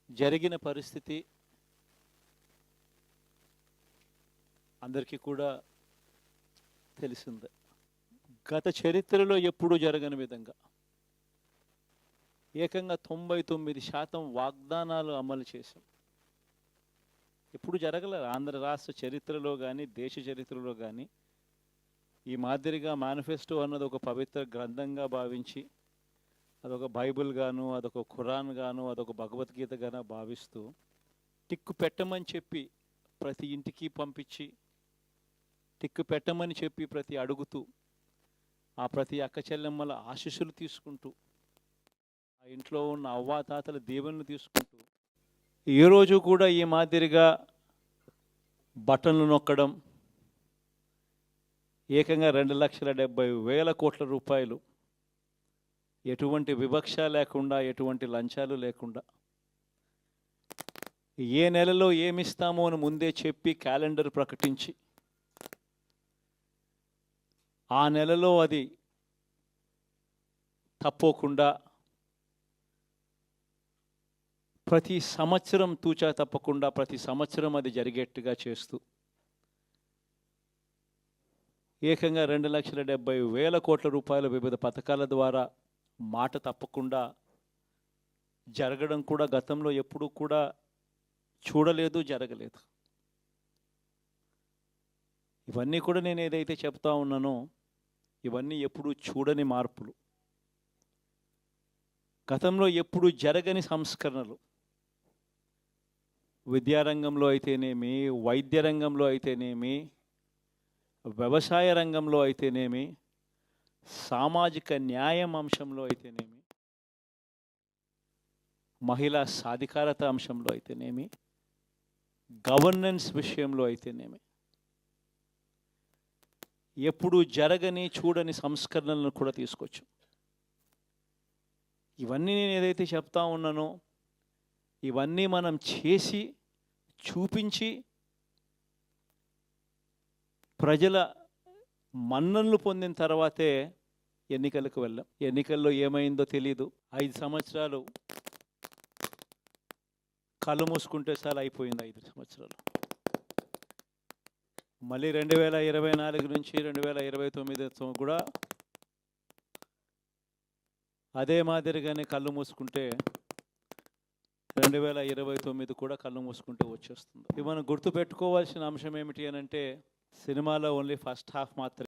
జరిగిన పరిస్థితి అందరికీ కూడా తెలిసిందే. గత చరిత్రలో ఎప్పుడూ జరగని విధంగా ఏకంగా 99% వాగ్దానాలు అమలు చేశాం. ఎప్పుడు జరగలేదు ఆంధ్ర రాష్ట్ర చరిత్రలో కానీ దేశ చరిత్రలో కానీ. ఈ మాదిరిగా మేనిఫెస్టో అన్నది ఒక పవిత్ర గ్రంథంగా భావించి అదొక బైబిల్ గాను, అదొక ఖురాన్ గాను, అదొక భగవద్గీత గాను భావిస్తూ టిక్కు పెట్టమని చెప్పి ప్రతి ఇంటికి పంపించి టిక్కు పెట్టమని చెప్పి ప్రతి అడుగుతూ ఆ ప్రతి అక్క చెల్లెమ్మల ఆశీస్సులు తీసుకుంటూ ఆ ఇంట్లో ఉన్న అవ్వాతాతల దీవెనలు తీసుకుంటూ ఏ రోజు కూడా ఈ మాదిరిగా బటన్లు నొక్కడం ఏకంగా 2,70,000 కోట్ల రూపాయలు ఎటువంటి వివక్ష లేకుండా ఎటువంటి లంచాలు లేకుండా ఏ నెలలో ఏమిస్తామో అని ముందే చెప్పి క్యాలెండర్ ప్రకటించి ఆ నెలలో అది తప్పకుండా ప్రతి సంవత్సరం తూచా తప్పకుండా ప్రతి సంవత్సరం అది జరిగేట్టుగా చేస్తూ ఏకంగా 2,70,000 కోట్ల రూపాయల వివిధ పథకాల ద్వారా మాట తప్పకుండా జరగడం కూడా గతంలో ఎప్పుడూ కూడా చూడలేదు, జరగలేదు. ఇవన్నీ కూడా నేను ఏదైతే చెప్తా ఉన్నానో ఇవన్నీ ఎప్పుడూ చూడని మార్పులు, గతంలో ఎప్పుడూ జరగని సంస్కరణలు. విద్యారంగంలో అయితేనేమి, వైద్య రంగంలో అయితేనేమి, వ్యవసాయ రంగంలో అయితేనేమి, సామాజిక న్యాయం అంశంలో అయితేనేమి, మహిళా సాధికారత అంశంలో అయితేనేమి, గవర్నెన్స్ విషయంలో అయితేనేమి ఎప్పుడు జరగని చూడని సంస్కరణలను కూడా తీసుకొచ్చు. ఇవన్నీ నేను ఏదైతే చెప్తా ఉన్నానో ఇవన్నీ మనం చేసి చూపించి ప్రజల మన్ననలు పొందిన తర్వాతే ఎన్నికలకు వెళ్ళాం. ఎన్నికల్లో ఏమైందో తెలీదు. 5 సంవత్సరాలు కళ్ళు మూసుకుంటే సార్ అయిపోయింది. 5 సంవత్సరాలు మళ్ళీ 2024 నుంచి 2029 కూడా అదే మాదిరిగానే కళ్ళు మూసుకుంటే 2029 కూడా కళ్ళు మూసుకుంటే వచ్చేస్తుంది. ఇది మనం గుర్తుపెట్టుకోవాల్సిన అంశం ఏమిటి అని అంటే సినిమాలో ఓన్లీ ఫస్ట్ హాఫ్ మాత్రమే.